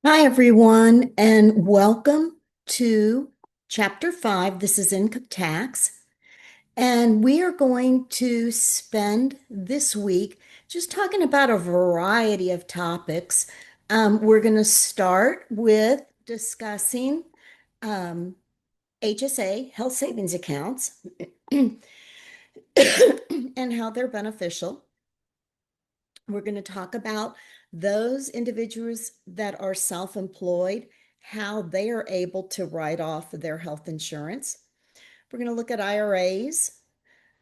Hi, everyone, and welcome to Chapter 5. This is income tax. And we are going to spend this week just talking about a variety of topics. We're going to start with discussing um, HSA, health savings accounts, and how they're beneficial. We're going to talk about those individuals that are self-employed, how they are able to write off their health insurance. We're going to look at IRAs.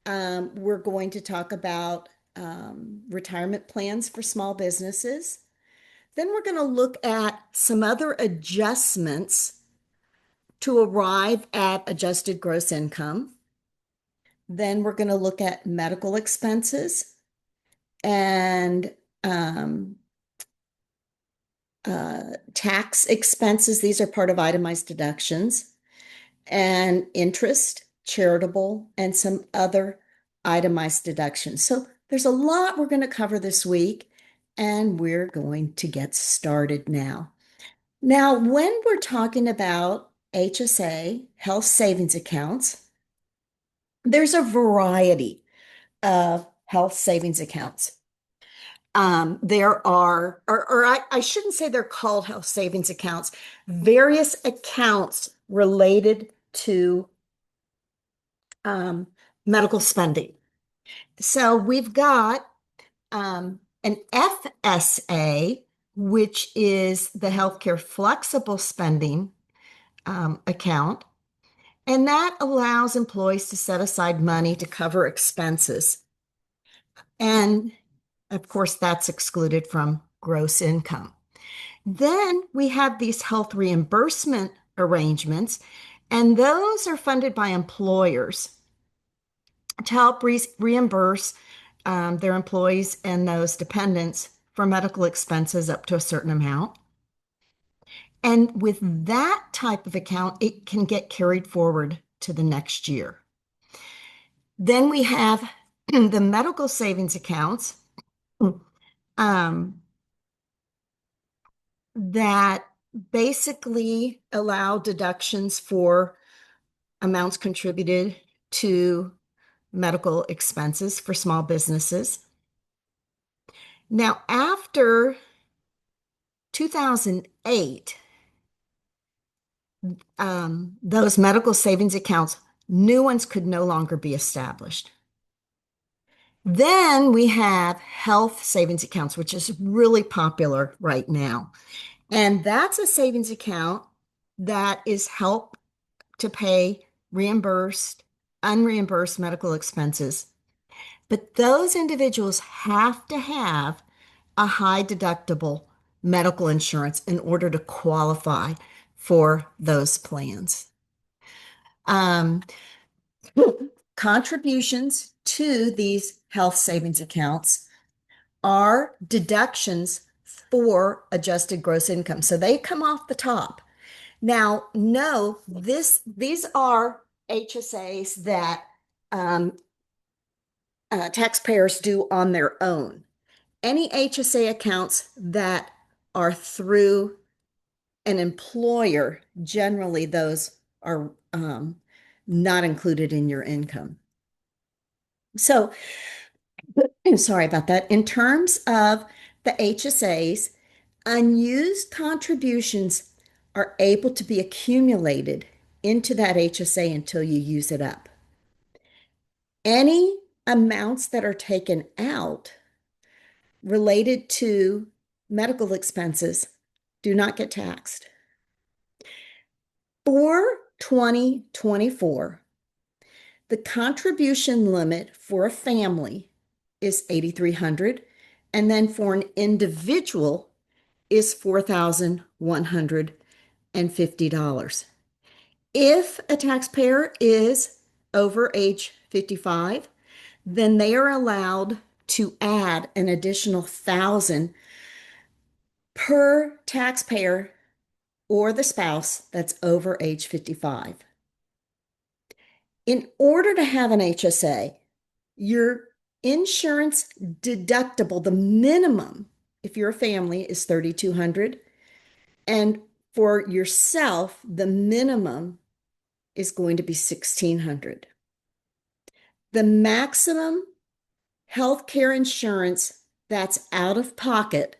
We're going to talk about retirement plans for small businesses. Then we're going to look at some other adjustments to arrive at adjusted gross income. Then we're going to look at medical expenses and um, tax expenses. These are part of itemized deductions, and interest, charitable, and some other itemized deductions. So there's a lot we're going to cover this week, and we're going to get started now. Now, when we're talking about HSA, health savings accounts, there's a variety of health savings accounts. There are, or I shouldn't say they're called health savings accounts, various accounts related to um, medical spending. So we've got an FSA, which is the healthcare flexible spending account, and that allows employees to set aside money to cover expenses. And of course, that's excluded from gross income. Then we have these health reimbursement arrangements, and those are funded by employers to help reimburse their employees and those dependents for medical expenses up to a certain amount. And with that type of account, it can get carried forward to the next year. Then we have the medical savings accounts um, that basically allow deductions for amounts contributed to medical expenses for small businesses. Now, after 2008, those medical savings accounts, new ones could no longer be established. Then we have health savings accounts, which is really popular right now. And that's a savings account that is help to pay reimbursed, unreimbursed medical expenses. But those individuals have to have a high deductible medical insurance in order to qualify for those plans. Um, Contributions to these health savings accounts are deductions for adjusted gross income. So they come off the top. Now, no, these are HSAs that um, taxpayers do on their own. Any HSA accounts that are through an employer, generally those are not included in your income. So, sorry about that. In terms of the HSAs, unused contributions are able to be accumulated into that HSA until you use it up. Any amounts that are taken out related to medical expenses do not get taxed. For 2024, the contribution limit for a family is 8,300, and then for an individual is $4,150. If a taxpayer is over age 55, then they are allowed to add an additional 1,000 per taxpayer or the spouse that's over age 55. In order to have an HSA, your insurance deductible, the minimum, if you're a family, is $3,200. And for yourself, the minimum is going to be 1,600. The maximum healthcare insurance that's out of pocket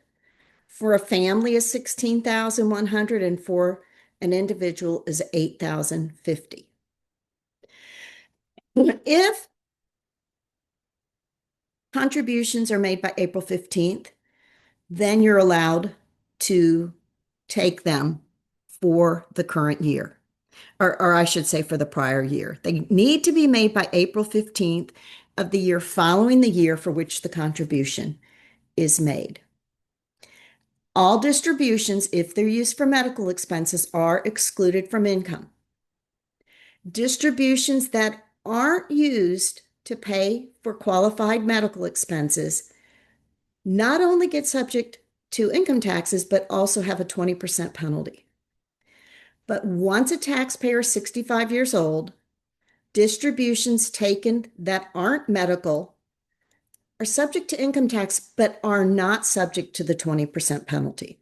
for a family is 16,100 and for an individual is 8,050. If contributions are made by April 15th, then you're allowed to take them for the current year, or I should say for the prior year. They need to be made by April 15th of the year following the year for which the contribution is made. All distributions, if they're used for medical expenses, are excluded from income. Distributions that aren't used to pay for qualified medical expenses not only get subject to income taxes, but also have a 20% penalty. But once a taxpayer is 65 years old, distributions taken that aren't medical are subject to income tax, but are not subject to the 20% penalty.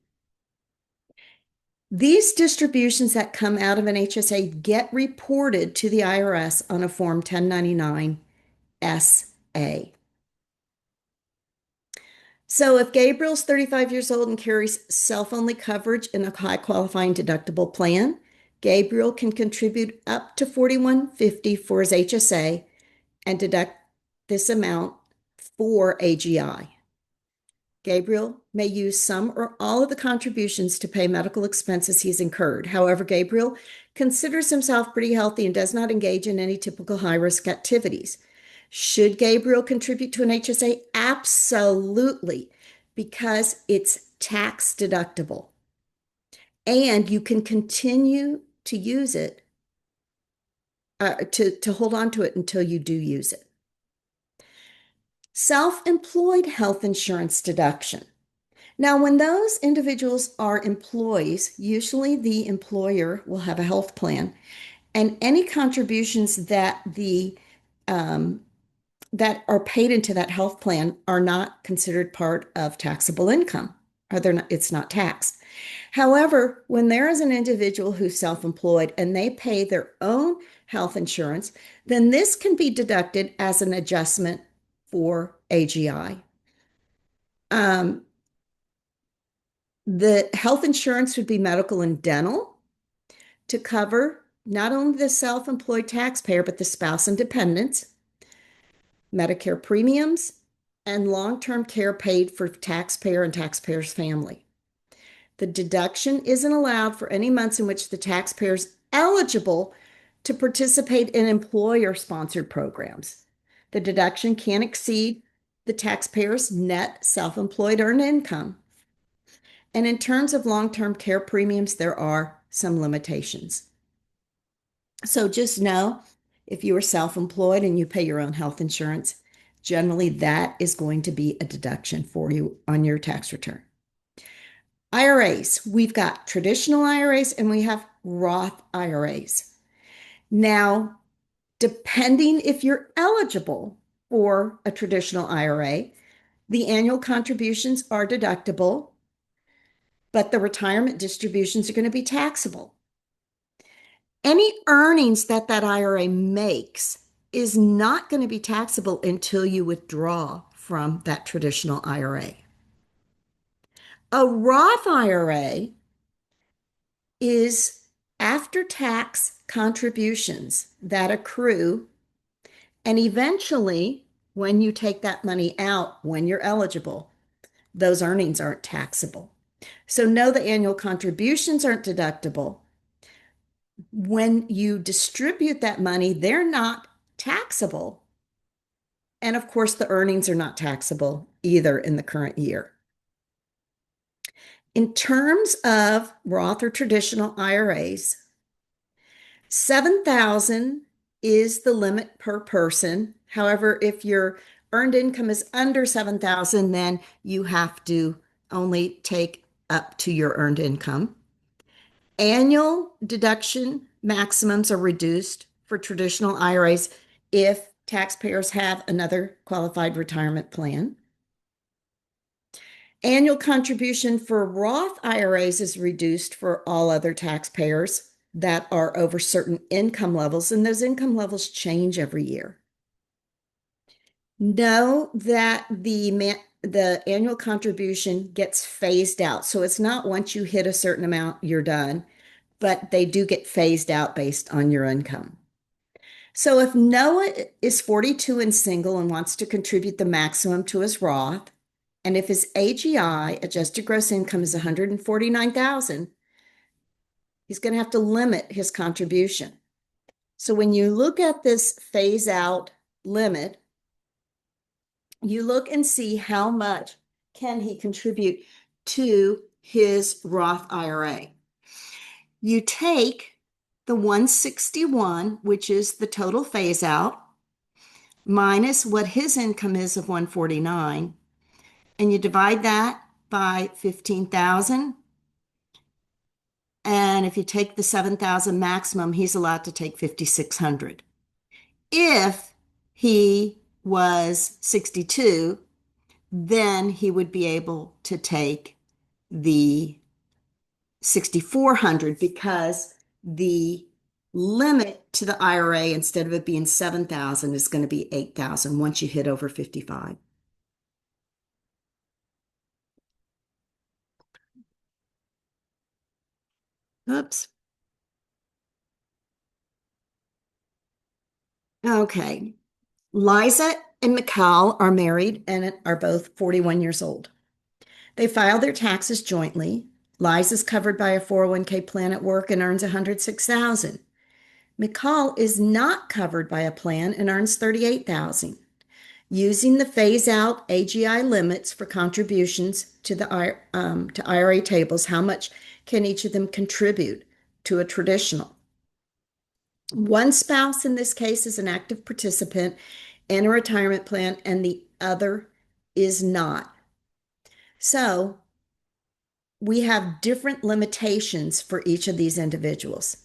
These distributions that come out of an HSA get reported to the IRS on a Form 1099 SA. So if Gabriel's 35 years old and carries self-only coverage in a high qualifying deductible plan, Gabriel can contribute up to $41.50 for his HSA and deduct this amount for AGI. Gabriel may use some or all of the contributions to pay medical expenses he's incurred. However, Gabriel considers himself pretty healthy and does not engage in any typical high-risk activities. Should Gabriel contribute to an HSA? Absolutely, because it's tax deductible. And you can continue to use it, to hold on to it until you do use it. Self-employed health insurance deduction. Now, when those individuals are employees, usually the employer will have a health plan, and any contributions that that are paid into that health plan are not considered part of taxable income, or it's not taxed. However, when there is an individual who's self-employed and they pay their own health insurance, then this can be deducted as an adjustment for AGI. The health insurance would be medical and dental to cover not only the self-employed taxpayer, but the spouse and dependents, Medicare premiums, and long-term care paid for taxpayer and taxpayer's family. The deduction isn't allowed for any months in which the taxpayer is eligible to participate in employer-sponsored programs. The deduction can't exceed the taxpayer's net self-employed earned income. And in terms of long-term care premiums, there are some limitations. So just know, if you are self-employed and you pay your own health insurance, generally that is going to be a deduction for you on your tax return. IRAs, we've got traditional IRAs and we have Roth IRAs. Now, depending if you're eligible for a traditional IRA, the annual contributions are deductible, but the retirement distributions are going to be taxable. Any earnings that IRA makes is not going to be taxable until you withdraw from that traditional IRA. A Roth IRA is after-tax contributions that accrue, and eventually, when you take that money out, when you're eligible, those earnings aren't taxable. So know the annual contributions aren't deductible. When you distribute that money, they're not taxable. And of course, the earnings are not taxable either in the current year. In terms of Roth or traditional IRAs, 7,000 is the limit per person. However, if your earned income is under 7,000, then you have to only take up to your earned income. Annual deduction maximums are reduced for traditional IRAs if taxpayers have another qualified retirement plan. Annual contribution for Roth IRAs is reduced for all other taxpayers that are over certain income levels, and those income levels change every year. Know that the annual contribution gets phased out. So it's not once you hit a certain amount, you're done, but they do get phased out based on your income. So if Noah is 42 and single and wants to contribute the maximum to his Roth, and if his AGI, adjusted gross income, is 149,000, he's going to have to limit his contribution. So when you look at this phase out limit, you look and see how much can he contribute to his Roth IRA. You take the 161, which is the total phase out, minus what his income is of 149, and you divide that by 15,000. And if you take the 7,000 maximum, he's allowed to take 5,600. If he was 62, then he would be able to take the 6,400 because the limit to the IRA, instead of it being 7,000, is going to be 8,000 once you hit over 55. Oops. Okay. Liza and Mikal are married and are both 41 years old. They file their taxes jointly. Liza's covered by a 401k plan at work and earns 106,000. Mikal is not covered by a plan and earns 38,000. Using the phase out AGI limits for contributions to the to IRA tables, how much can each of them contribute to a traditional? One spouse in this case is an active participant in a retirement plan, and the other is not. So we have different limitations for each of these individuals.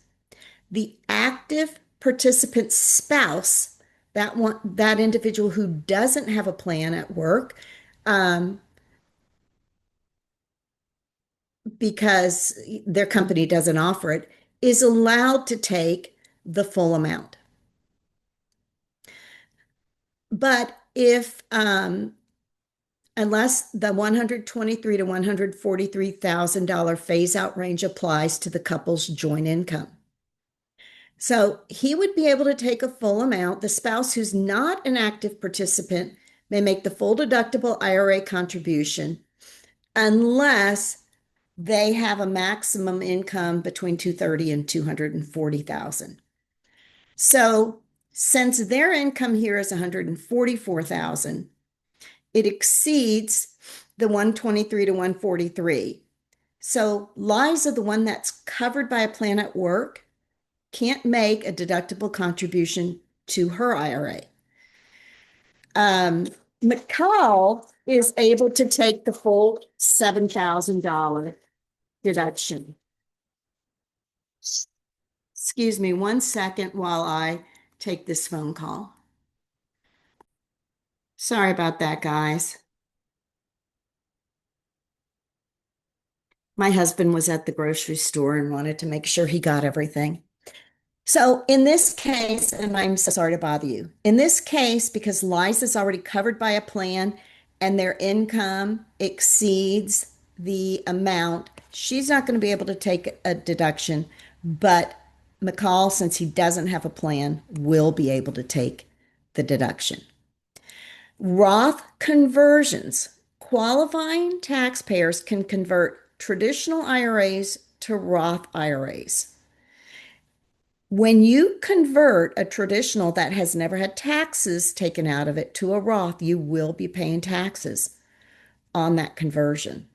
The active participant spouse, that individual who doesn't have a plan at work, um, because their company doesn't offer it, is allowed to take the full amount. But if unless the $123,000 to $143,000 phase out range applies to the couple's joint income. So he would be able to take a full amount. The spouse who's not an active participant may make the full deductible IRA contribution unless they have a maximum income between 230 and 240,000. So since their income here is 144,000, it exceeds the 123 to 143. So Liza, the one that's covered by a plan at work, can't make a deductible contribution to her IRA. McCall is able to take the full $7,000 deduction. Excuse me 1 second while I take this phone call. Sorry about that, guys. My husband was at the grocery store and wanted to make sure he got everything. So in this case, and I'm so sorry to bother you, in this case, because Liza's already covered by a plan and their income exceeds the amount, she's not going to be able to take a deduction, but McCall, since he doesn't have a plan, will be able to take the deduction. Roth conversions. Qualifying taxpayers can convert traditional IRAs to Roth IRAs. When you convert a traditional that has never had taxes taken out of it to a Roth, you will be paying taxes on that conversion.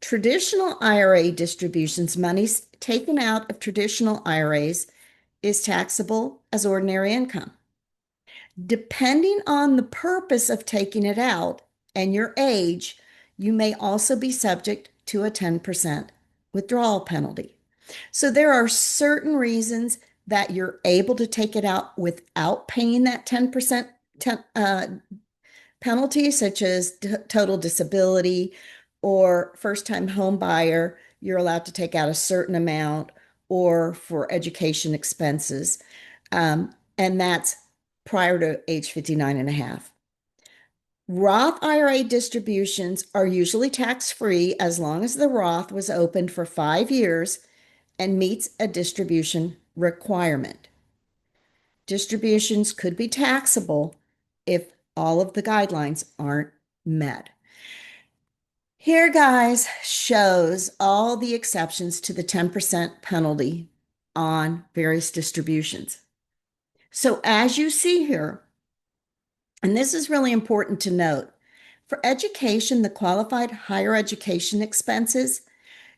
Traditional IRA distributions, monies taken out of traditional IRAs, is taxable as ordinary income. Depending on the purpose of taking it out and your age, you may also be subject to a 10% withdrawal penalty. So there are certain reasons that you're able to take it out without paying that 10% penalties such as total disability or first-time home buyer, you're allowed to take out a certain amount, or for education expenses. And that's prior to age 59 and a half. Roth IRA distributions are usually tax-free as long as the Roth was opened for 5 years and meets a distribution requirement. Distributions could be taxable if all of the guidelines aren't met. Here, guys, shows all the exceptions to the 10% penalty on various distributions. So as you see here, and this is really important to note, for education, the qualified higher education expenses,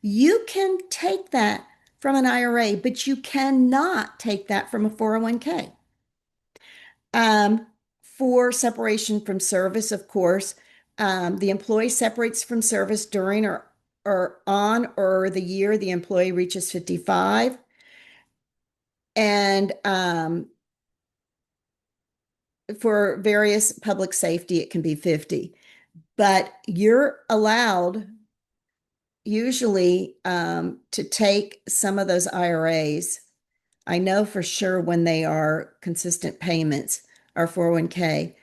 you can take that from an IRA, but you cannot take that from a 401k. For separation from service, of course, the employee separates from service during or on or the year the employee reaches 55. And for various public safety, it can be 50. But you're allowed usually to take some of those IRAs. I know for sure when they are consistent payments, our 401k,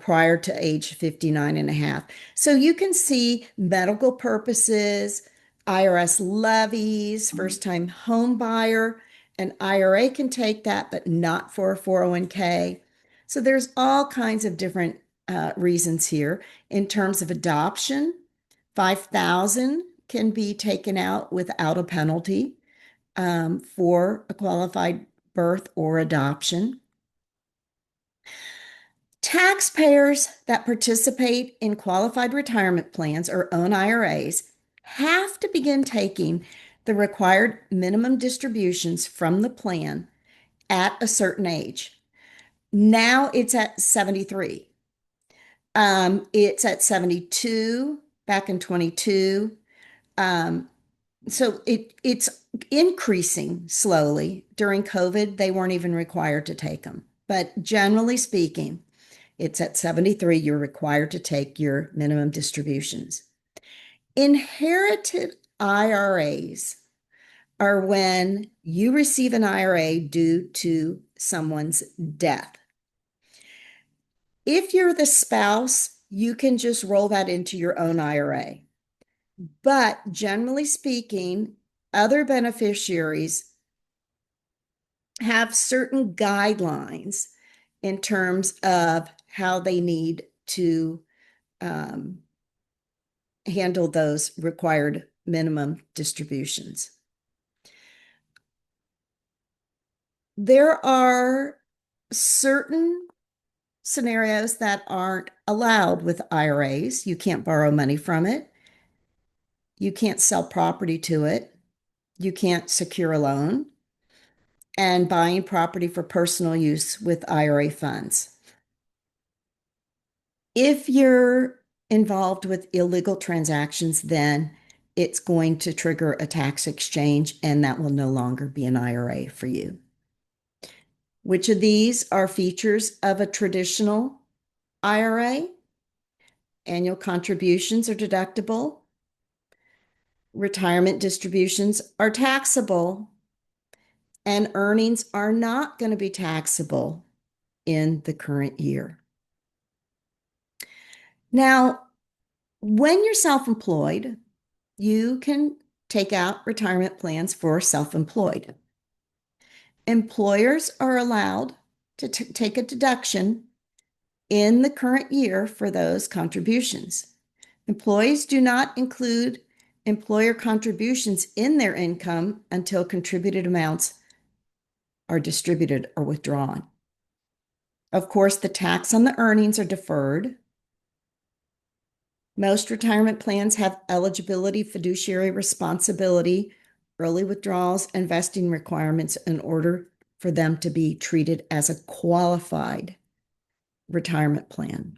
prior to age 59 and a half. So you can see medical purposes, IRS levies, first-time home buyer, an IRA can take that, but not for a 401k. So there's all kinds of different reasons here. In terms of adoption, 5,000 can be taken out without a penalty for a qualified birth or adoption. Taxpayers that participate in qualified retirement plans or own IRAs have to begin taking the required minimum distributions from the plan at a certain age. Now it's at 73. It's at 72 back in 22. So it's increasing slowly. During COVID, they weren't even required to take them. But generally speaking, it's at 73, you're required to take your minimum distributions. Inherited IRAs are when you receive an IRA due to someone's death. If you're the spouse, you can just roll that into your own IRA. But generally speaking, other beneficiaries have certain guidelines in terms of how they need to handle those required minimum distributions. There are certain scenarios that aren't allowed with IRAs. You can't borrow money from it. You can't sell property to it. You can't secure a loan. And buying property for personal use with IRA funds. If you're involved with illegal transactions, then it's going to trigger a tax exchange, and that will no longer be an IRA for you. Which of these are features of a traditional IRA? Annual contributions are deductible. Retirement distributions are taxable, and earnings are not going to be taxable in the current year. Now, when you're self-employed, you can take out retirement plans for self-employed. Employers are allowed to take a deduction in the current year for those contributions. Employees do not include employer contributions in their income until contributed amounts are distributed or withdrawn. Of course, the tax on the earnings are deferred. Most retirement plans have eligibility, fiduciary responsibility, early withdrawals, and vesting requirements in order for them to be treated as a qualified retirement plan.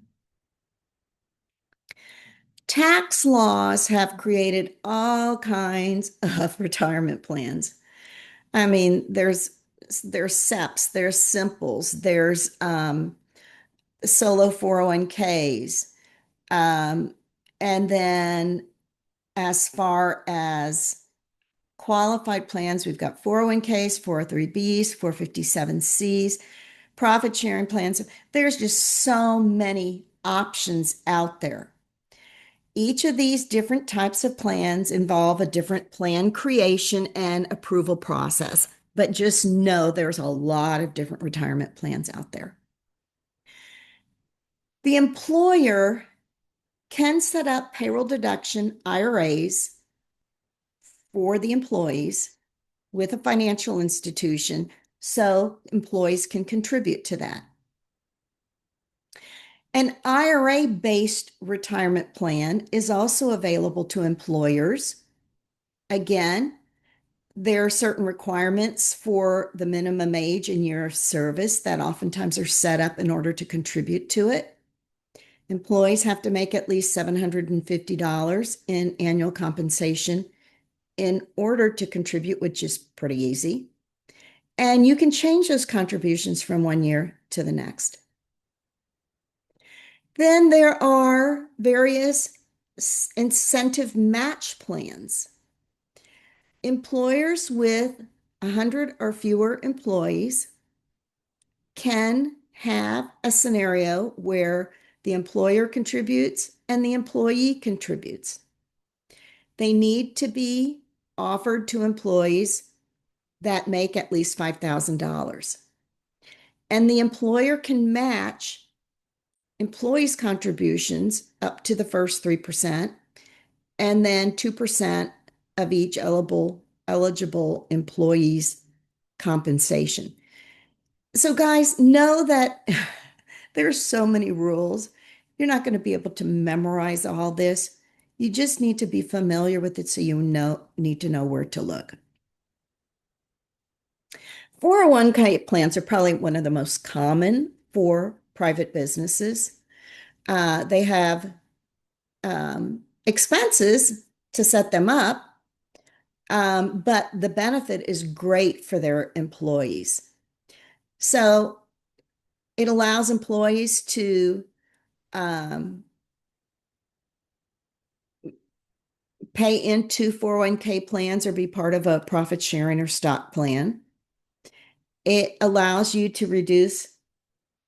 Tax laws have created all kinds of retirement plans. I mean, there's SEPs, there's simples, there's solo 401ks. Um, and then as far as qualified plans, we've got 401ks, 403bs, 457cs, profit sharing plans. There's just so many options out there. Each of these different types of plans involve a different plan creation and approval process, but just know there's a lot of different retirement plans out there. The employer can set up payroll deduction IRAs for the employees with a financial institution so employees can contribute to that. An IRA-based retirement plan is also available to employers. Again, there are certain requirements for the minimum age and year of service that oftentimes are set up in order to contribute to it. Employees have to make at least $750 in annual compensation in order to contribute, which is pretty easy. And you can change those contributions from one year to the next. Then there are various incentive match plans. Employers with 100 or fewer employees can have a scenario where the employer contributes and the employee contributes. They need to be offered to employees that make at least $5,000. And the employer can match employees' contributions up to the first 3%, and then 2% of each eligible employee's compensation. So, guys, know that there's so many rules. You're not going to be able to memorize all this. You just need to be familiar with it so you need to know where to look. 401k plans are probably one of the most common for private businesses. They have expenses to set them up, but the benefit is great for their employees. So it allows employees to pay into 401k plans or be part of a profit sharing or stock plan. It allows you to reduce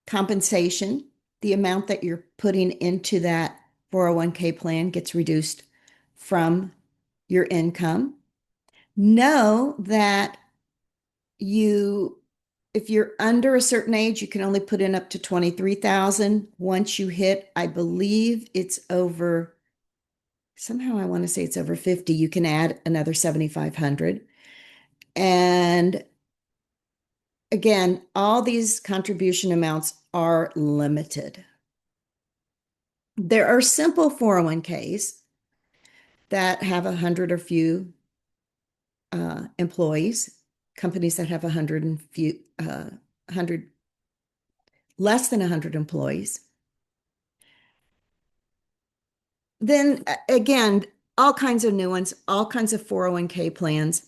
compensation. The amount that you're putting into that 401k plan gets reduced from your income. Know that if you're under a certain age, you can only put in up to 23,000. Once you hit, I believe it's over, somehow I want to say it's over 50, you can add another 7,500. And again, all these contribution amounts are limited. There are simple 401ks that have 100 or few employees, companies that have 100 and few, 100, less than 100 employees. Then again, all kinds of new ones, all kinds of 401k plans.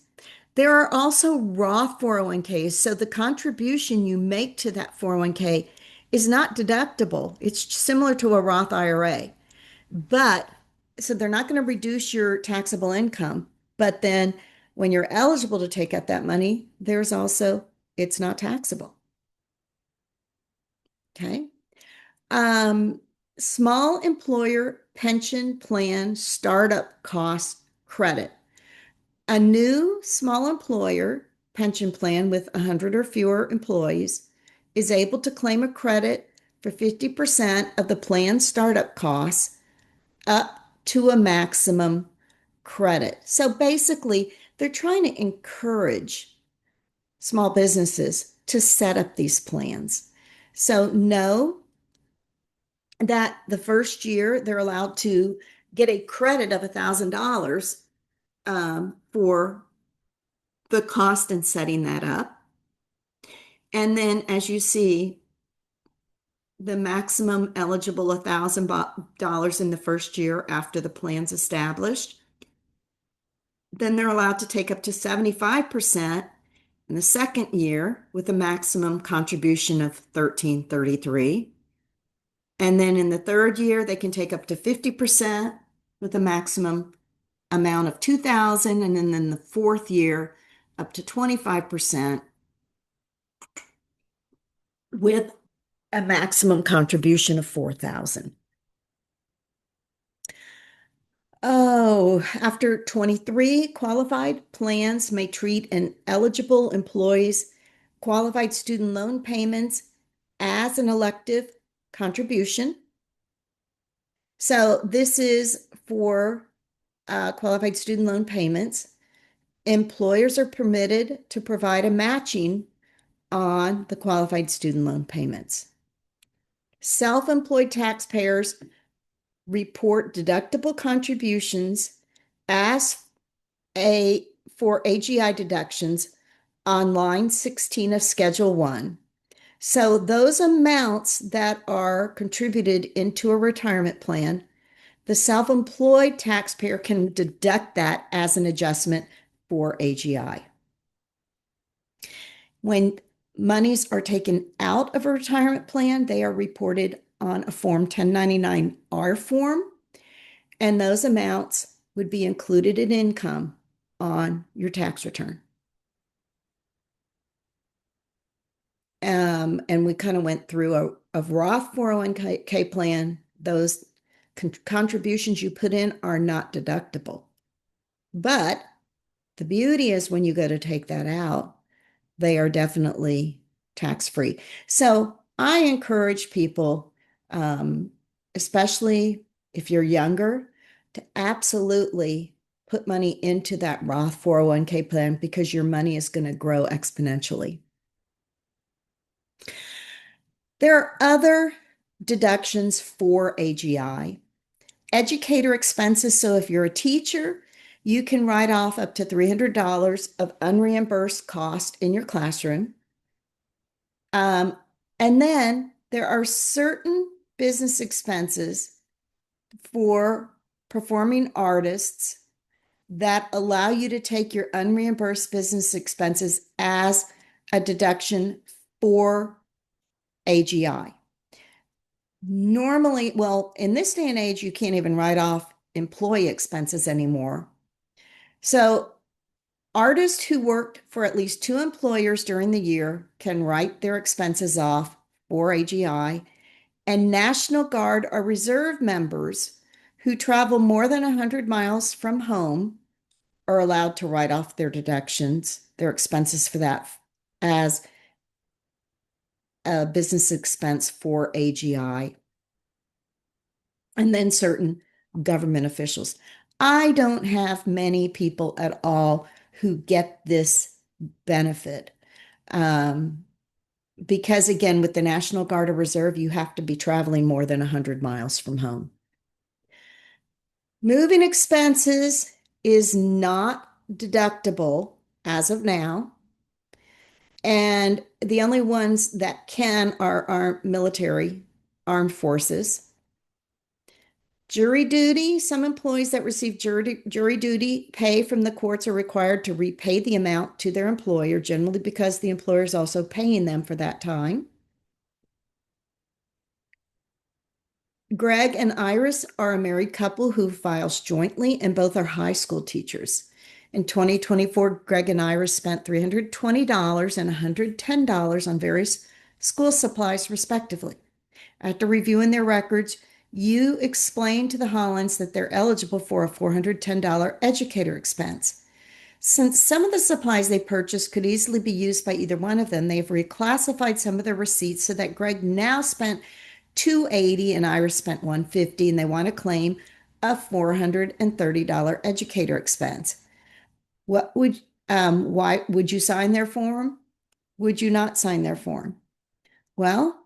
There are also Roth 401ks. So the contribution you make to that 401k is not deductible. It's similar to a Roth IRA. But so they're not going to reduce your taxable income. But then when you're eligible to take out that money, it's not taxable. Okay. Small employer pension plan startup cost credit. A new small employer pension plan with 100 or fewer employees is able to claim a credit for 50% of the plan startup costs up to a maximum credit. So basically, they're trying to encourage small businesses to set up these plans. So know that the first year they're allowed to get a credit of $1,000 for the cost in setting that up. And then as you see, the maximum eligible $1,000 in the first year after the plan's established. Then they're allowed to take up to 75% in the second year with a maximum contribution of $1,333. And then in the third year, they can take up to 50% with a maximum amount of 2,000. And then in the fourth year, up to 25% with a maximum contribution of 4,000. Oh, after 23, qualified plans may treat an eligible employee's qualified student loan payments as an elective contribution. So this is for qualified student loan payments. Employers are permitted to provide a matching on the qualified student loan payments. Self-employed taxpayers report deductible contributions as a for AGI deductions on line 16 of Schedule 1. So those amounts that are contributed into a retirement plan, the self-employed taxpayer can deduct that as an adjustment for AGI. When monies are taken out of a retirement plan, they are reported on a Form 1099-R form, and those amounts would be included in income on your tax return. And we kind of went through a Roth 401k plan. Those contributions you put in are not deductible. But the beauty is when you go to take that out, they are definitely tax-free. So I encourage people, especially if you're younger, to absolutely put money into that Roth 401k plan because your money is going to grow exponentially. There are other deductions for AGI. Educator expenses. So if you're a teacher, you can write off up to $300 of unreimbursed cost in your classroom. And then there are certain business expenses for performing artists that allow you to take your unreimbursed business expenses as a deduction for AGI. Normally, well, in this day and age, you can't even write off employee expenses anymore. So artists who worked for at least 2 employers during the year can write their expenses off for AGI, and National Guard or Reserve members who travel more than 100 miles from home are allowed to write off their deductions, their expenses for that as a business expense for AGI. And then certain government officials. I don't have many people at all who get this benefit. Because again, with the National Guard or Reserve, you have to be traveling more than 100 miles from home. Moving expenses is not deductible as of now. And the only ones that can are our military, armed forces. Jury duty. Some employees that receive jury duty pay from the courts are required to repay the amount to their employer, generally because the employer is also paying them for that time. Greg and Iris are a married couple who files jointly, and both are high school teachers. In 2024, Greg and Iris spent $320 and $110 on various school supplies, respectively. After reviewing their records, you explained to the Hollands that they're eligible for a $410 educator expense. Since some of the supplies they purchased could easily be used by either one of them, they've reclassified some of their receipts so that Greg now spent $280 and Iris spent $150, and they want to claim a $430 educator expense. Why would you sign their form? Would you not sign their form? Well,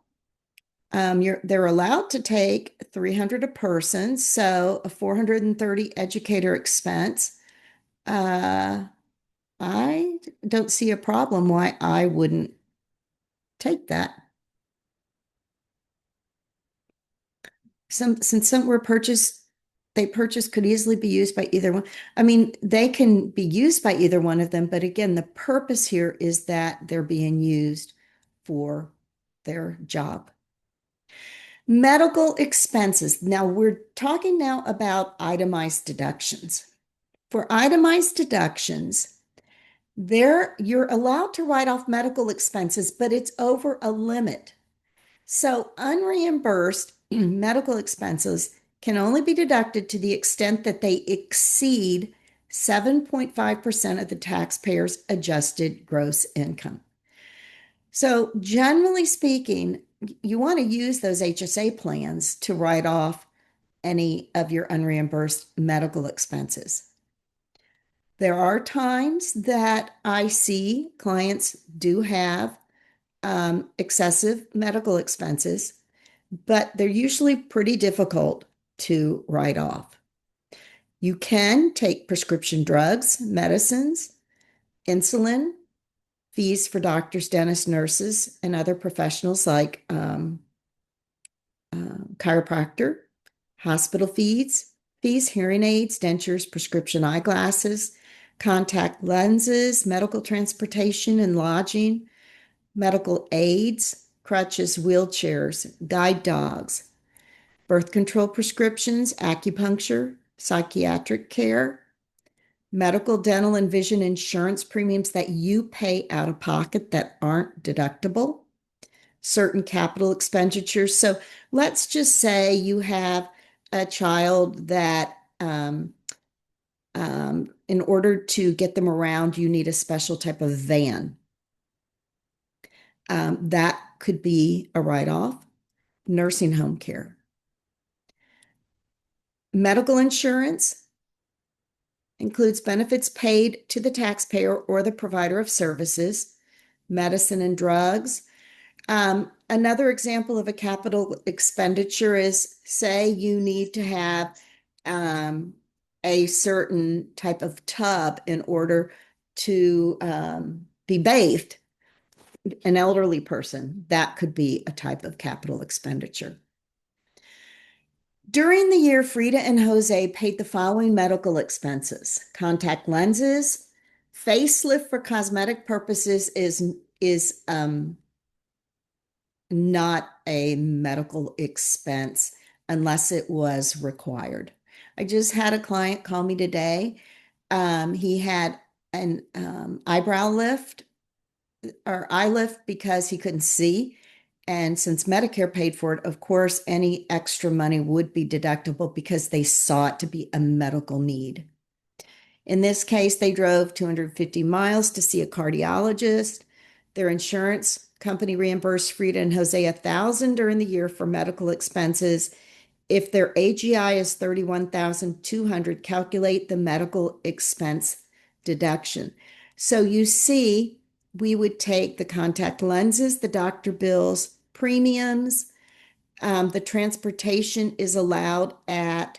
they're allowed to take $300 a person, so a $430 educator expense. I don't see a problem why I wouldn't take that. Since some were purchased could easily be used by either one. I mean, they can be used by either one of them, but again, the purpose here is that they're being used for their job. Medical expenses. Now we're talking now about itemized deductions. For itemized deductions, you're allowed to write off medical expenses, but it's over a limit. So unreimbursed medical expenses can only be deducted to the extent that they exceed 7.5% of the taxpayer's adjusted gross income. So generally speaking, you want to use those HSA plans to write off any of your unreimbursed medical expenses. There are times that I see clients do have excessive medical expenses, but they're usually pretty difficult to write off. You can take prescription drugs, medicines, insulin, fees for doctors, dentists, nurses, and other professionals like chiropractor, hospital fees, hearing aids, dentures, prescription eyeglasses, contact lenses, medical transportation and lodging, medical aids, crutches, wheelchairs, guide dogs, birth control prescriptions, acupuncture, psychiatric care, medical, dental, and vision insurance premiums that you pay out of pocket that aren't deductible, certain capital expenditures. So let's just say you have a child that in order to get them around, you need a special type of van. That could be a write-off. Nursing home care. Medical insurance includes benefits paid to the taxpayer or the provider of services, medicine and drugs. Another example of a capital expenditure is, say you need to have a certain type of tub in order to be bathed, an elderly person. That could be a type of capital expenditure. During the year, Frida and Jose paid the following medical expenses: contact lenses, facelift for cosmetic purposes is not a medical expense unless it was required. I just had a client call me today. He had an eyebrow lift or eye lift because he couldn't see. And since Medicare paid for it, of course, any extra money would be deductible because they saw it to be a medical need. In this case, they drove 250 miles to see a cardiologist. Their insurance company reimbursed Frida and Jose $1,000 during the year for medical expenses. If their AGI is $31,200, calculate the medical expense deduction. So you see, we would take the contact lenses, the doctor bills, premiums. The transportation is allowed at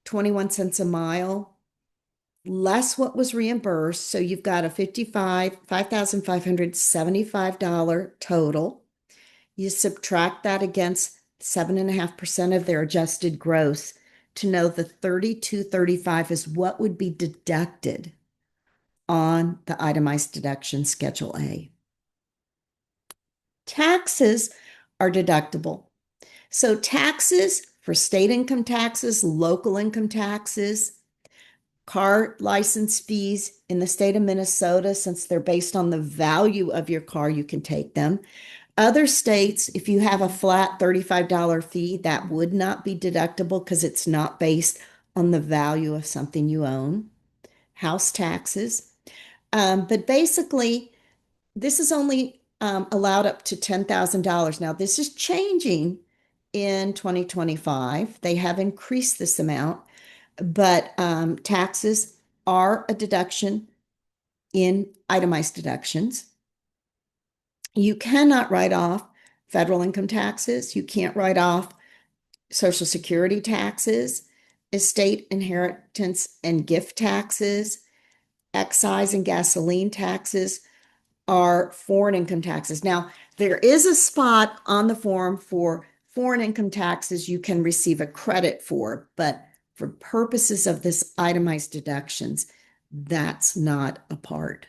21 cents a mile, less what was reimbursed. So you've got a $5,575 total. You subtract that against 7.5% of their adjusted gross to know the 3235 is what would be deducted on the itemized deduction Schedule A. Taxes are deductible. So taxes for state income taxes, local income taxes, car license fees in the state of Minnesota, since they're based on the value of your car, you can take them. Other states, if you have a flat $35 fee, that would not be deductible because it's not based on the value of something you own. House taxes. But basically, this is only allowed up to $10,000. Now, this is changing in 2025. They have increased this amount, but taxes are a deduction in itemized deductions. You cannot write off federal income taxes. You can't write off Social Security taxes, estate inheritance and gift taxes, excise and gasoline taxes are foreign income taxes. Now, there is a spot on the form for foreign income taxes you can receive a credit for, but for purposes of this itemized deductions, that's not a part.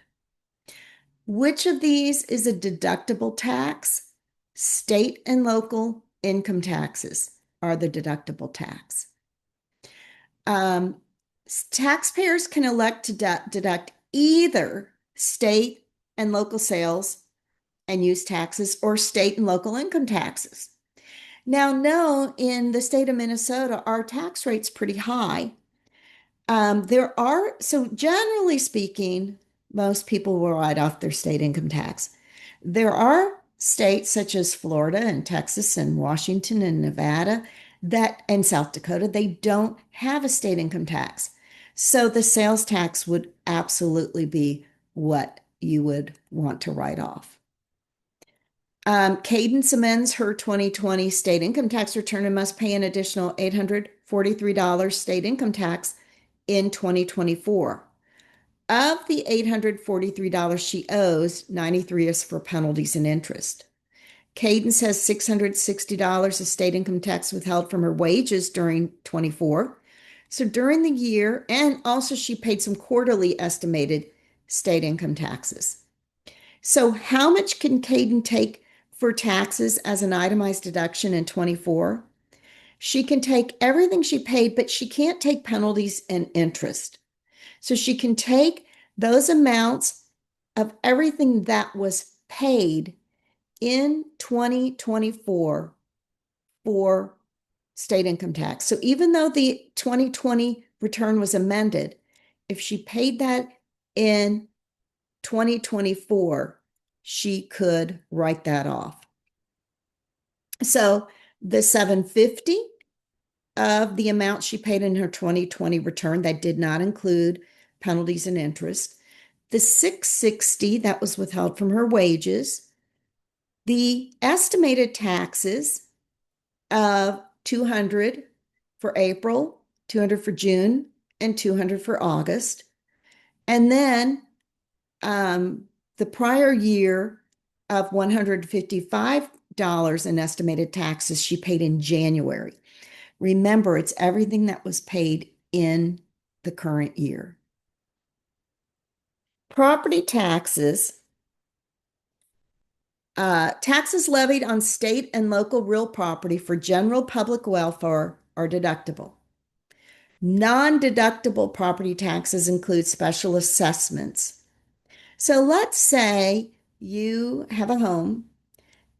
Which of these is a deductible tax? State and local income taxes are the deductible tax. Um, Taxpayers can elect to deduct either state and local sales and use taxes or state and local income taxes. Now, no, in the state of Minnesota, our tax rate's pretty high. So generally speaking, most people will write off their state income tax. There are states such as Florida and Texas and Washington and Nevada and South Dakota, they don't have a state income tax. So the sales tax would absolutely be what you would want to write off. Cadence amends her 2020 state income tax return and must pay an additional $843 state income tax in 2024. Of the $843 she owes, 93 is for penalties and interest. Cadence has $660 of state income tax withheld from her wages during 24. So during the year, and also she paid some quarterly estimated state income taxes. So how much can Caden take for taxes as an itemized deduction in 24? She can take everything she paid, but she can't take penalties and interest. So she can take those amounts of everything that was paid in 2024 for state income tax. So even though the 2020 return was amended, if she paid that in 2024, she could write that off. So the 750 of the amount she paid in her 2020 return that did not include penalties and interest, the 660 that was withheld from her wages, the estimated taxes of 200 for April, 200 for June, and 200 for August, and then the prior year of $155 in estimated taxes she paid in January. Remember, it's everything that was paid in the current year. Property taxes, taxes levied on state and local real property for general public welfare are deductible. Non-deductible property taxes include special assessments. So let's say you have a home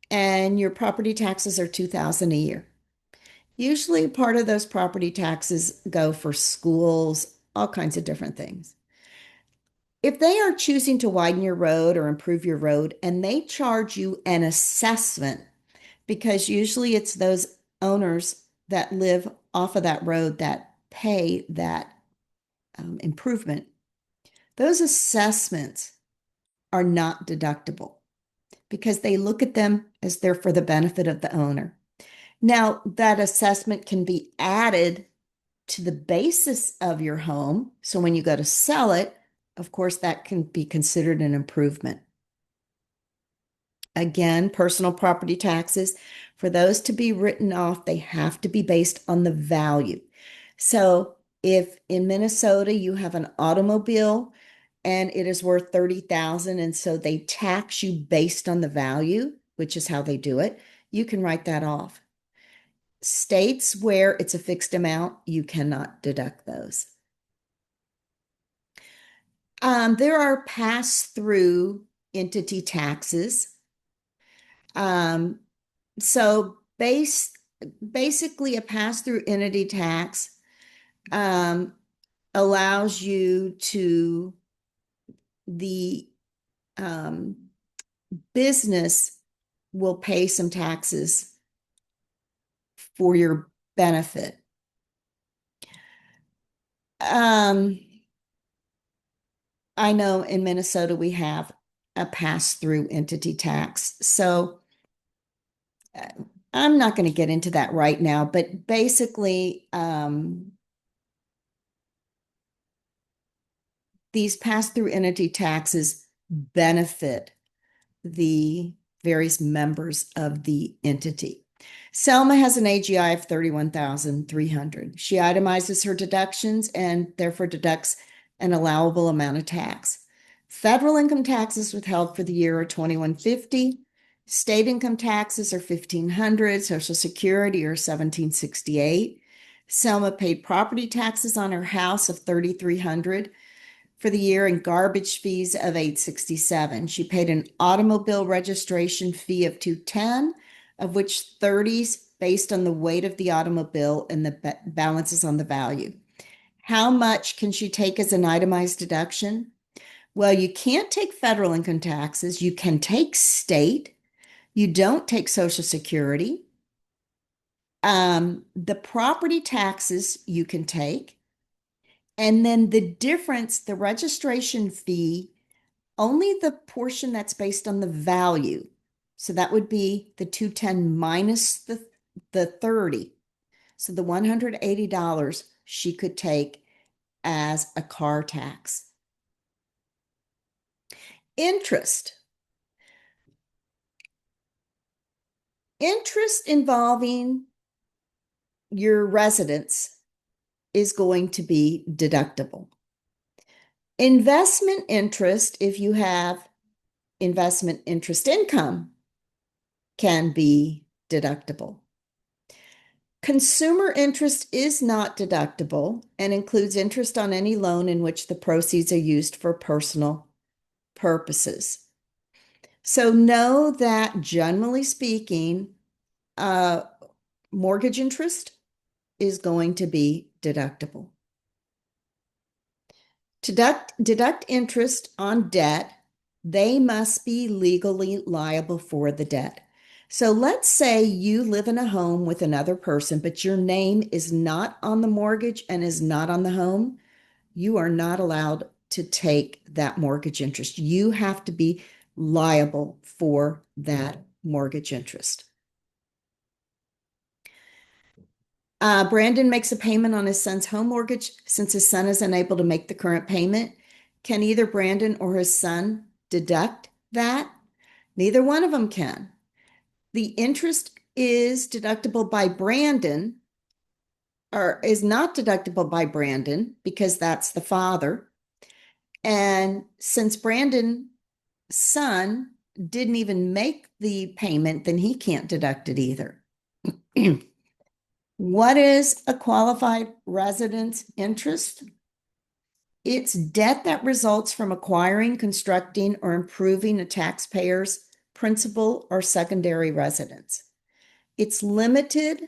and your property taxes are $2,000 a year. Usually part of those property taxes go for schools, all kinds of different things. If they are choosing to widen your road or improve your road and they charge you an assessment, because usually it's those owners that live off of that road that pay that improvement, those assessments are not deductible because they look at them as they're for the benefit of the owner. Now, that assessment can be added to the basis of your home. So when you go to sell it, of course, that can be considered an improvement. Again, personal property taxes, for those to be written off, they have to be based on the value. So if in Minnesota you have an automobile and it is worth $30,000, and so they tax you based on the value, which is how they do it, you can write that off. States where it's a fixed amount, you cannot deduct those. There are pass-through entity taxes. So basically a pass-through entity tax allows you to, the business will pay some taxes for your benefit. I know in Minnesota we have a pass-through entity tax. So I'm not going to get into that right now, but basically these pass-through entity taxes benefit the various members of the entity. Selma has an AGI of 31,300. She itemizes her deductions and therefore deducts an allowable amount of tax. Federal income taxes withheld for the year are $2,150. State income taxes are 1,500, Social Security are 1,768. Selma paid property taxes on her house of 3,300 for the year and garbage fees of 867. She paid an automobile registration fee of 210, of which 30's based on the weight of the automobile and the balance is on the value. How much can she take as an itemized deduction? Well, you can't take federal income taxes. You can take state. You don't take Social Security. The property taxes you can take. And then the difference, the registration fee, only the portion that's based on the value. So that would be the 210 minus the 30. So the $180 she could take as a car tax. Interest. Interest involving your residence is going to be deductible. Investment interest, if you have investment interest income, can be deductible. Consumer interest is not deductible and includes interest on any loan in which the proceeds are used for personal purposes. So know that generally speaking, mortgage interest is going to be deductible. To deduct interest on debt, they must be legally liable for the debt. So let's say you live in a home with another person, but your name is not on the mortgage and is not on the home. You are not allowed to take that mortgage interest. You have to be liable for that mortgage interest. Brandon makes a payment on his son's home mortgage. Since his son is unable to make the current payment, can either Brandon or his son deduct that? Neither one of them can. The interest is deductible by Brandon, or is not deductible by Brandon because that's the father. And since Brandon's son didn't even make the payment, then he can't deduct it either. What is a qualified residence interest? It's debt that results from acquiring, constructing, or improving a taxpayer's principal or secondary residence. It's limited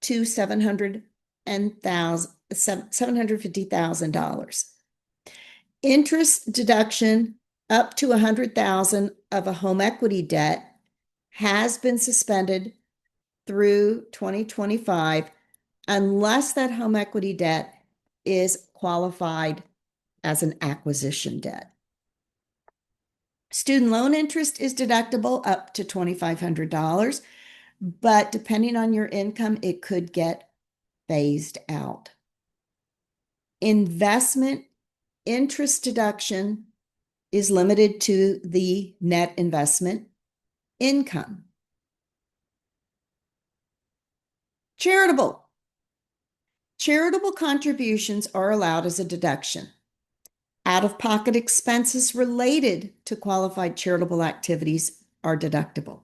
to $750,000. Interest deduction up to $100,000 of a home equity debt has been suspended through 2025 unless that home equity debt is qualified as an acquisition debt. Student loan interest is deductible up to $2,500, but depending on your income, it could get phased out. Investment interest deduction is limited to the net investment income. Charitable. Charitable contributions are allowed as a deduction. Out-of-pocket expenses related to qualified charitable activities are deductible.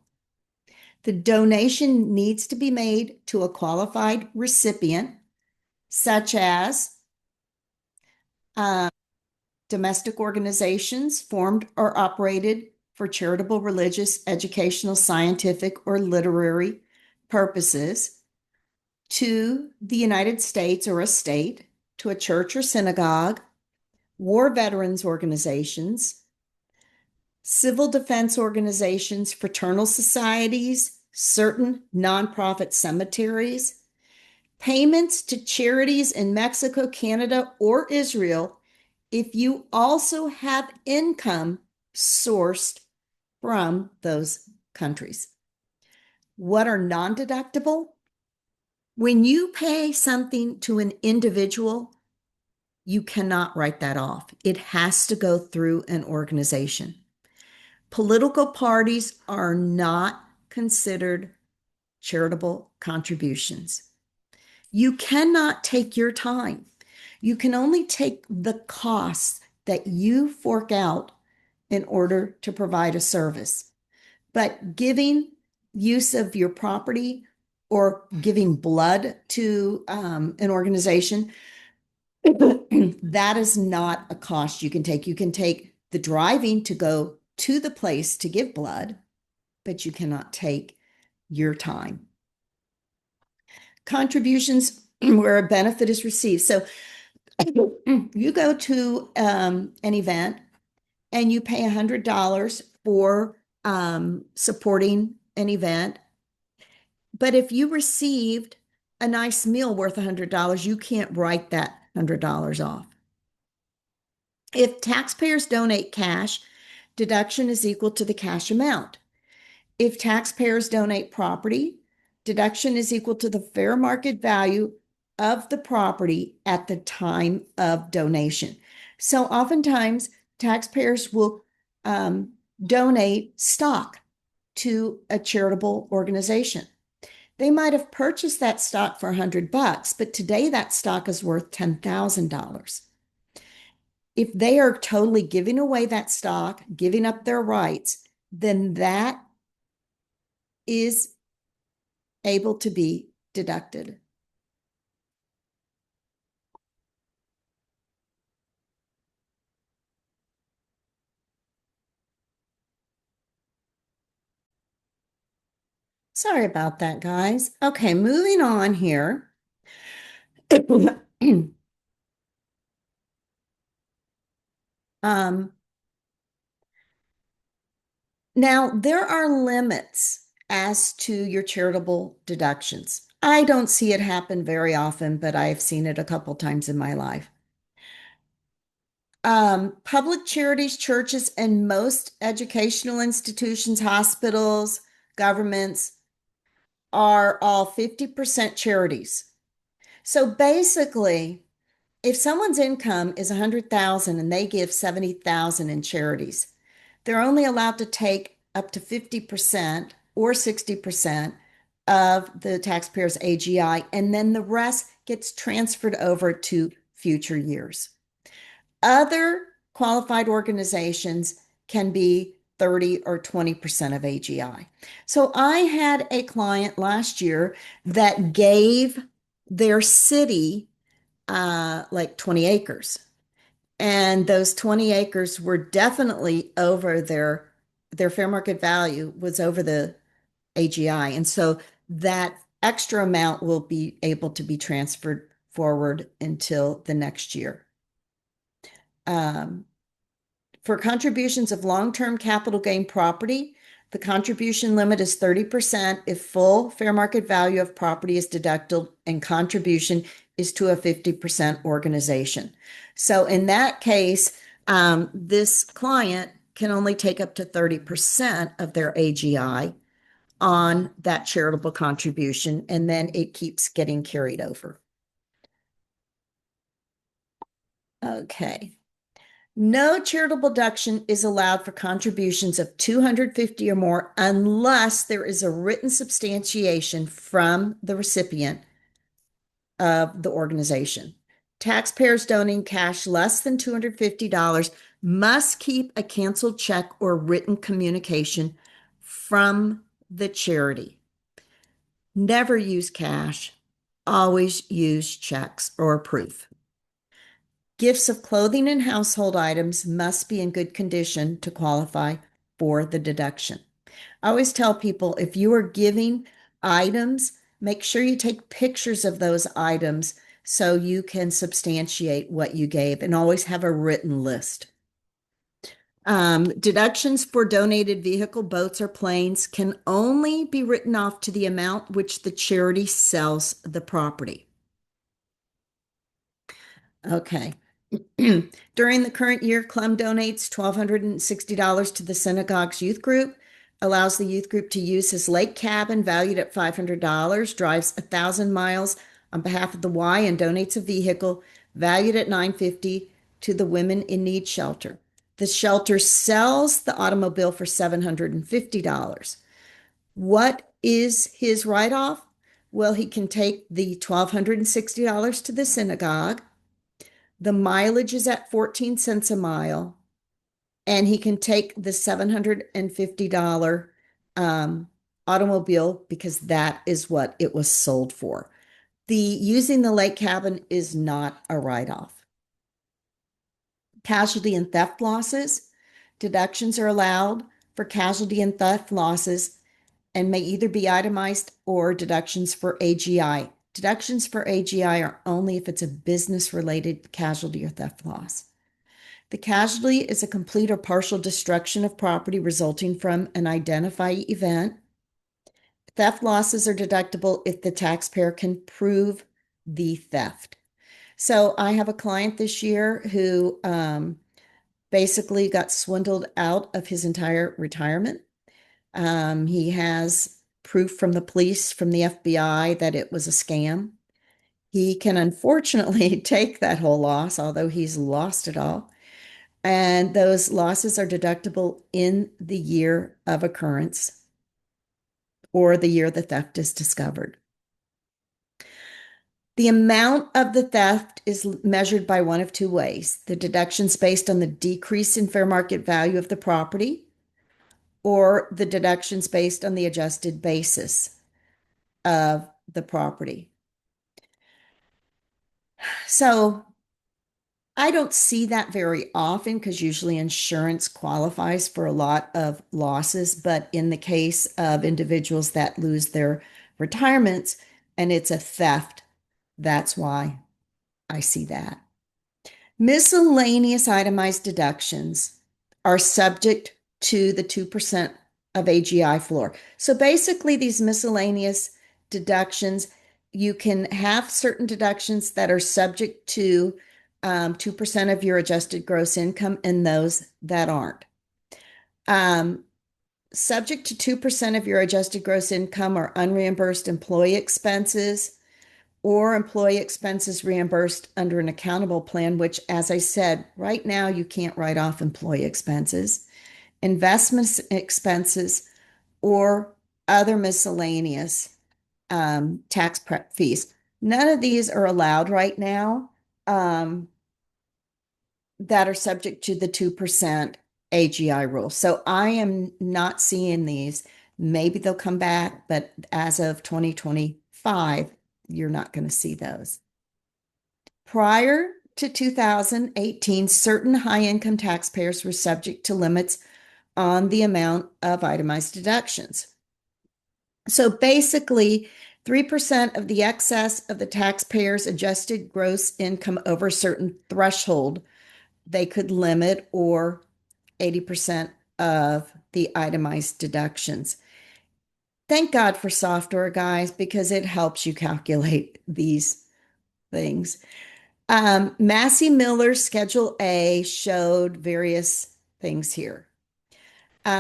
The donation needs to be made to a qualified recipient, such as domestic organizations formed or operated for charitable, religious, educational, scientific, or literary purposes, to the United States or a state, to a church or synagogue, war veterans organizations, civil defense organizations, fraternal societies, certain nonprofit cemeteries, payments to charities in Mexico, Canada, or Israel if you also have income sourced from those countries. What are non-deductible? When you pay something to an individual, you cannot write that off. It has to go through an organization. Political parties are not considered charitable contributions. You cannot take your time. You can only take the costs that you fork out in order to provide a service. But giving use of your property or giving blood to an organization, that is not a cost you can take. You can take the driving to go to the place to give blood, but you cannot take your time. Contributions where a benefit is received. So you go to an event and you pay $100 for supporting an event. But if you received a nice meal worth $100, you can't write that $100 off. If taxpayers donate cash, deduction is equal to the cash amount. If taxpayers donate property, deduction is equal to the fair market value of the property at the time of donation. So oftentimes, taxpayers will donate stock to a charitable organization. They might have purchased that stock for $100, but today that stock is worth $10,000. If they are totally giving away that stock, giving up their rights, then that is able to be deducted. Sorry about that, guys. Okay, moving on here. um, Now, there are limits as to your charitable deductions. I don't see it happen very often, but I've seen it a couple times in my life. Public charities, churches, and most educational institutions, hospitals, governments are all 50% charities. So basically, if someone's income is 100,000 and they give 70,000 in charities, they're only allowed to take up to 50% or 60% of the taxpayer's AGI, and then the rest gets transferred over to future years. Other qualified organizations can be 30 or 20% of AGI. So I had a client last year that gave their city like 20 acres. And those 20 acres were definitely over their fair market value was over the AGI. And so that extra amount will be able to be transferred forward until the next year. For contributions of long-term capital gain property, the contribution limit is 30% if full fair market value of property is deducted and contribution is to a 50% organization. So in that case, this client can only take up to 30% of their AGI on that charitable contribution, and then it keeps getting carried over. Okay. No charitable deduction is allowed for contributions of 250 or more unless there is a written substantiation from the recipient of the organization. Taxpayers donating cash less than $250 must keep a canceled check or written communication from the charity. Never use cash, always use checks or proof. Gifts of clothing and household items must be in good condition to qualify for the deduction. I always tell people if you are giving items, make sure you take pictures of those items so you can substantiate what you gave and always have a written list. Deductions for donated vehicle, boats, or planes can only be written off to the amount which the charity sells the property. Okay. During the current year, Clum donates $1,260 to the synagogue's youth group, allows the youth group to use his lake cabin valued at $500, drives 1,000 miles on behalf of the Y, and donates a vehicle valued at $950 to the Women in Need shelter. The shelter sells the automobile for $750. What is his write-off? Well, he can take the $1,260 to the synagogue. The mileage is at 14 cents a mile, and he can take the $750 um, automobile because that is what it was sold for. The using the lake cabin is not a write-off. Casualty and theft losses, deductions are allowed for casualty and theft losses and may either be itemized or deductions for AGI. Deductions for AGI are only if it's a business related casualty or theft loss. The casualty is a complete or partial destruction of property resulting from an identified event. Theft losses are deductible if the taxpayer can prove the theft. So I have a client this year who basically got swindled out of his entire retirement. He has proof from the police, from the FBI, that it was a scam. He can unfortunately take that whole loss, although he's lost it all. And those losses are deductible in the year of occurrence or the year the theft is discovered. The amount of the theft is measured by one of two ways. The deductions based on the decrease in fair market value of the property, or the deductions based on the adjusted basis of the property. So I don't see that very often because usually insurance qualifies for a lot of losses. But in the case of individuals that lose their retirements and it's a theft, that's why I see that. Miscellaneous itemized deductions are subject to the 2% of AGI floor. So basically, these miscellaneous deductions, you can have certain deductions that are subject to 2% of your adjusted gross income and those that aren't. Subject to 2% of your adjusted gross income are unreimbursed employee expenses or employee expenses reimbursed under an accountable plan, which, as I said, right now you can't write off employee expenses, investment expenses, or other miscellaneous tax prep fees. None of these are allowed right now that are subject to the 2% AGI rule. So I am not seeing these. Maybe they'll come back, but as of 2025, you're not going to see those. Prior to 2018, certain high income taxpayers were subject to limits on the amount of itemized deductions. So basically, 3% of the excess of the taxpayer's adjusted gross income over a certain threshold, they could limit, or 80% of the itemized deductions. Thank God for software, guys, because it helps you calculate these things. Massey Miller's Schedule A showed various things here.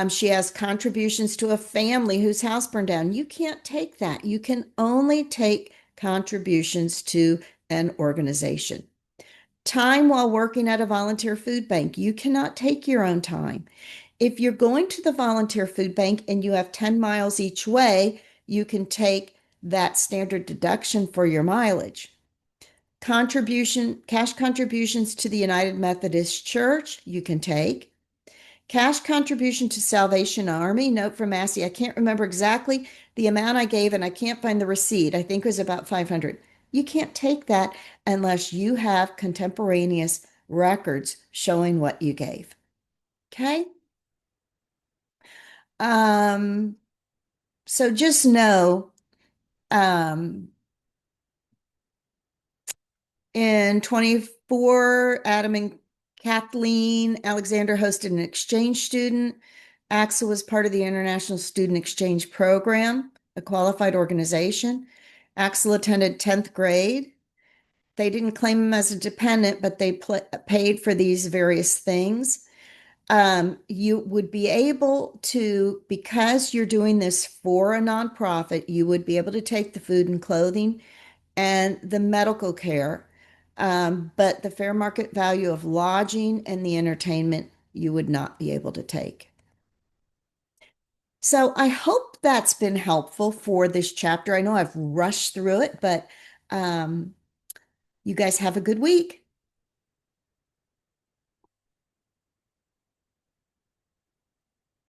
She has contributions to a family whose house burned down. You can't take that. You can only take contributions to an organization. Time while working at a volunteer food bank. You cannot take your own time. If you're going to the volunteer food bank and you have 10 miles each way, you can take that standard deduction for your mileage. Cash contributions to the United Methodist Church, you can take. Cash contribution to Salvation Army, note from Massey. I can't remember exactly the amount I gave and I can't find the receipt. I think it was about 500. You can't take that unless you have contemporaneous records showing what you gave. Okay? So just know, in 24, Adam and Kathleen Alexander hosted an exchange student. Axel was part of the International Student Exchange Program, a qualified organization. Axel attended 10th grade. They didn't claim him as a dependent, but they paid for these various things. You would be able to, because you're doing this for a nonprofit, you would be able to take the food and clothing and the medical care. But the fair market value of lodging and the entertainment, you would not be able to take. So I hope that's been helpful for this chapter. I know I've rushed through it, but you guys have a good week.